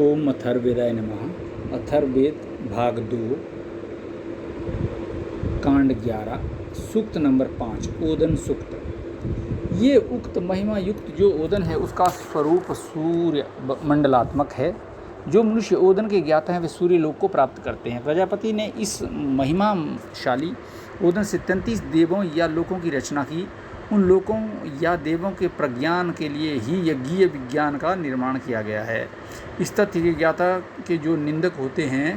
ओम अथर्वेदाय नमः। अथर्ववेद भाग 2 कांड 11 सूक्त नंबर 5 ओदन सूक्त। ये उक्त महिमा युक्त जो ओदन है उसका स्वरूप सूर्य मंडलात्मक है। जो मनुष्य ओदन के ज्ञाता हैं वे सूर्य लोक को प्राप्त करते हैं। प्रजापति ने इस महिमाशाली ओदन से 33 देवों या लोकों की रचना की। उन लोकों या देवों के प्रज्ञान के लिए ही यज्ञीय विज्ञान का निर्माण किया गया है। इस तथ्य के ज्ञाता के जो निंदक होते हैं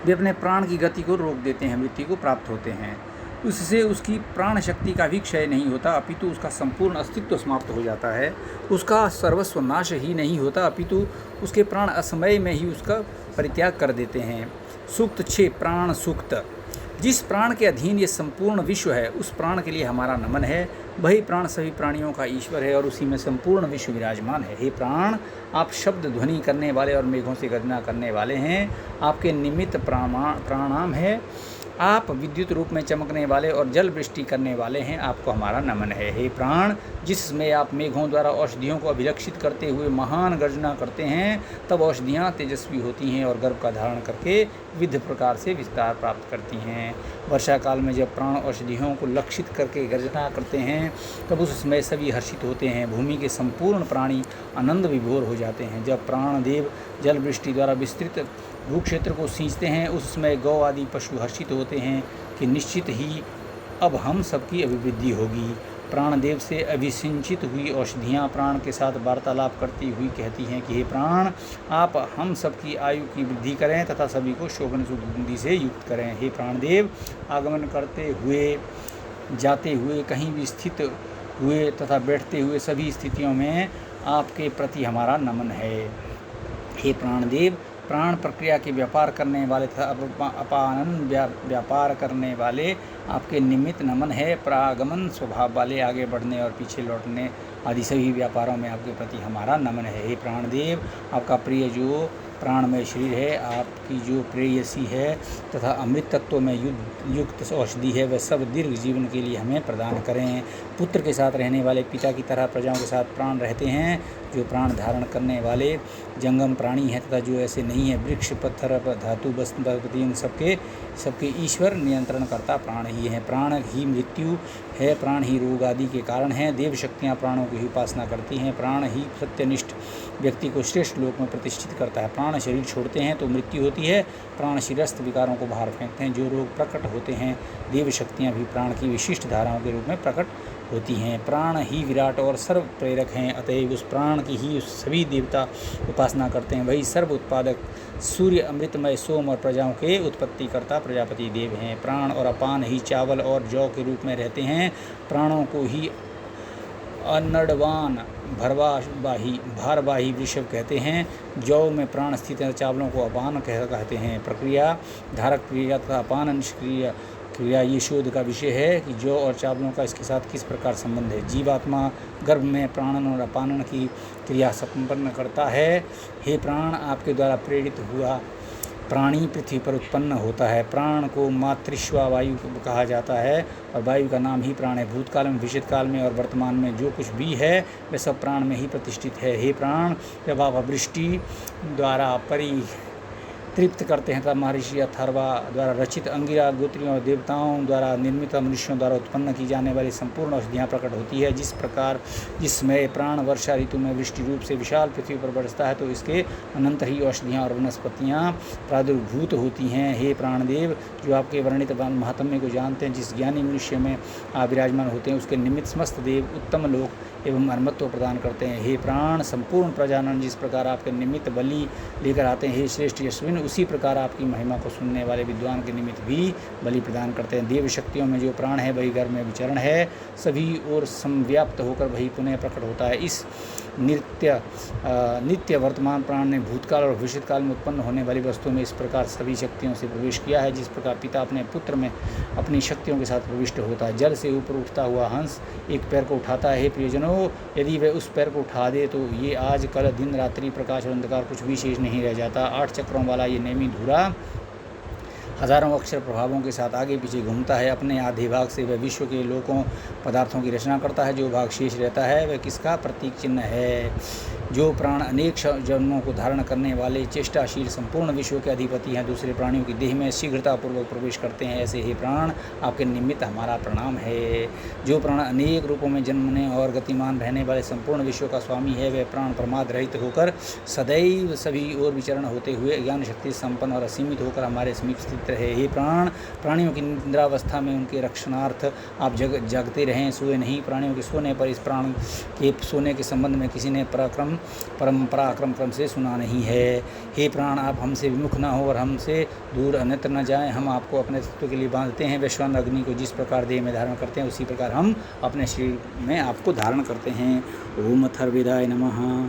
वे अपने प्राण की गति को रोक देते हैं, मृत्यु को प्राप्त होते हैं। उससे उसकी प्राण शक्ति का भी क्षय नहीं होता, अपितु उसका संपूर्ण अस्तित्व समाप्त हो जाता है। उसका सर्वस्व नाश ही नहीं होता, अपितु उसके प्राण असमय में ही उसका परित्याग कर देते हैं। सूक्त 6 प्राण सूक्त। जिस प्राण के अधीन ये संपूर्ण विश्व है उस प्राण के लिए हमारा नमन है। वही प्राण सभी प्राणियों का ईश्वर है और उसी में संपूर्ण विश्व विराजमान है। हे प्राण, आप शब्द ध्वनि करने वाले और मेघों से गर्जना करने वाले हैं। आपके निमित्त प्राणाम है। आप विद्युत रूप में चमकने वाले और जल वृष्टि करने वाले हैं। आपको हमारा नमन है। हे प्राण, जिसमें आप मेघों द्वारा औषधियों को अभिलक्षित करते हुए महान गर्जना करते हैं, तब औषधियाँ तेजस्वी होती हैं और गर्भ का धारण करके विविध प्रकार से विस्तार प्राप्त करती हैं। वर्षा काल में जब प्राण औषधियों को लक्षित करके गर्जना करते हैं तब उस समय सभी हर्षित होते हैं। भूमि के संपूर्ण प्राणी आनंद विभोर हो जाते हैं। जब प्राणदेव जल वृष्टि द्वारा विस्तृत भूक्षेत्र को सींचते हैं उस समय गौ आदि पशु हर्षित होते हैं कि निश्चित ही अब हम सबकी अभिवृद्धि होगी। प्राणदेव से अभिसिंचित हुई औषधियाँ प्राण के साथ वार्तालाप करती हुई कहती हैं कि हे प्राण, आप हम सबकी आयु की वृद्धि करें तथा सभी को शोभन सुगंधि से युक्त करें। हे प्राणदेव, आगमन करते हुए, जाते हुए, कहीं भी स्थित हुए तथा बैठते हुए सभी स्थितियों में आपके प्रति हमारा नमन है। हे प्राणदेव, प्राण प्रक्रिया के व्यापार करने वाले तथा अपानन व्यापार करने वाले आपके निमित्त नमन है। प्रागमन स्वभाव वाले, आगे बढ़ने और पीछे लौटने आदि सभी व्यापारों में आपके प्रति हमारा नमन है। हे प्राणदेव, आपका प्रिय जो प्राणमय शरीर है, आपकी जो प्रेयसी है तथा अमृत तत्व में युक्त औषधि है, वह सब दीर्घ जीवन के लिए हमें प्रदान करें। पुत्र के साथ रहने वाले पिता की तरह प्रजाओं के साथ प्राण रहते हैं। जो प्राण धारण करने वाले जंगम प्राणी हैं तथा जो ऐसे नहीं है, वृक्ष, पत्थर, धातु, वनस्पति, इन सबके ईश्वर नियंत्रण करता प्राण ही है। प्राण ही मृत्यु है, प्राण ही रोग आदि के कारण हैं। देव शक्तियाँ प्राणों की उपासना करती हैं। प्राण ही सत्यनिष्ठ व्यक्ति को श्रेष्ठ लोक में प्रतिष्ठित करता है। प्राण शरीर छोड़ते हैं तो मृत्यु होती है। प्राण शिरस्थ विकारों को बाहर फेंकते हैं। जो रोग प्रकट होते हैं, देव शक्तियाँ भी प्राण की विशिष्ट धाराओं के रूप में प्रकट होती हैं। प्राण ही विराट और सर्व प्रेरक हैं, अतएव उस प्राण की ही सभी देवता उपासना करते हैं। वही सर्व उत्पादक सूर्य, अमृतमय सोम और प्रजाओं के उत्पत्तिकर्ता प्रजापति देव हैं। प्राण और अपान ही चावल और जौ के रूप में रहते हैं। प्राणों को ही अनड़वान भारवाही वृषभ कहते हैं। जौ में प्राण स्थित है, चावलों को अपान कहते हैं। प्रक्रिया धारक क्रिया तथा अपान निष्क्रिय क्रिया ये शोध का विषय है कि जौ और चावलों का इसके साथ किस प्रकार संबंध है। जीवात्मा गर्भ में प्राणन और अपानन की क्रिया संपन्न करता है। हे प्राण, आपके द्वारा प्रेरित हुआ प्राणी पृथ्वी पर उत्पन्न होता है। प्राण को मातृश्वा वायु कहा जाता है और वायु का नाम ही प्राण है। भूतकाल में, भविष्य काल में और वर्तमान में जो कुछ भी है वह सब प्राण में ही प्रतिष्ठित है। हे प्राण, जब आप वृष्टि द्वारा तृप्त करते हैं तब महर्षि अथर्वा द्वारा रचित अंगिरा गोत्रियों और देवताओं द्वारा निर्मित मनुष्यों द्वारा उत्पन्न की जाने वाली संपूर्ण औषधियाँ प्रकट होती है। जिसमें प्राण वर्षा ऋतु में वृष्टि रूप से विशाल पृथ्वी पर बरसता है तो इसके अनंतर ही औषधियाँ और वनस्पतियाँ प्रादुर्भूत होती हैं। हे प्राणदेव, जो आपके वर्णित महात्म्य को जानते हैं, जिस ज्ञानी मनुष्य में आप विराजमान होते हैं उसके निमित्त समस्त देव उत्तम लोक एवं अमरत्व प्रदान करते हैं। हे प्राण, संपूर्ण प्रजानन जिस प्रकार आपके निमित्त बलि लेकर आते हैं, हे श्रेष्ठ यशस्विन, उसी प्रकार आपकी महिमा को सुनने वाले विद्वान के निमित्त भी बलि प्रदान करते हैं। देव शक्तियों में जो प्राण है वही घर में विचरण है, सभी ओर संव्याप्त होकर वही पुनः प्रकट होता है। इस नित्य वर्तमान प्राण ने भूतकाल और भविष्य काल में उत्पन्न होने वाली वस्तुओं में इस प्रकार सभी शक्तियों से प्रवेश किया है जिस प्रकार पिता अपने पुत्र में अपनी शक्तियों के साथ प्रविष्ट होता है। जल से ऊपर उठता हुआ हंस एक पैर को उठाता है। हे प्रियजनों, यदि वह उस पैर को उठा दे तो ये आज कल दिन रात्रि प्रकाश और अंधकार कुछ भी शेष नहीं रह जाता। 8 चक्रों वाला ये नेमी धुरा हजारों अक्षर प्रभावों के साथ आगे पीछे घूमता है। अपने आधे भाग से वह विश्व के लोकों पदार्थों की रचना करता है। जो भाग शेष रहता है वह किसका प्रतीक चिन्ह है। जो प्राण अनेक जन्मों को धारण करने वाले चेष्टाशील संपूर्ण विश्व के अधिपति हैं, दूसरे प्राणियों की देह में शीघ्रतापूर्वक प्रवेश करते हैं, ऐसे ही प्राण आपके निमित्त हमारा प्रणाम है। जो प्राण अनेक रूपों में जन्मने और गतिमान रहने वाले संपूर्ण विश्व का स्वामी है, वह प्राण प्रमाद रहित होकर सदैव सभी ओर विचरण होते हुए ज्ञान शक्ति संपन्न और असीमित होकर हमारे समीप स्थित रहे। हे प्राण, प्राणियों की निद्रावस्था में उनके रक्षणार्थ आप जागते रहें, सोए नहीं। प्राणियों के सोने पर इस प्राण के सोने के संबंध में किसी ने पराक्रम क्रम से सुना नहीं है। हे प्राण, आप हमसे विमुख न हो और हमसे दूर अन्यत्र न जाएं। हम आपको अपने तत्व के लिए बांधते हैं। वैश्वान अग्नि को जिस प्रकार देह में धारण करते हैं, उसी प्रकार हम अपने शरीर में आपको धारण करते हैं। ओम अथर्ववेदाय नमः।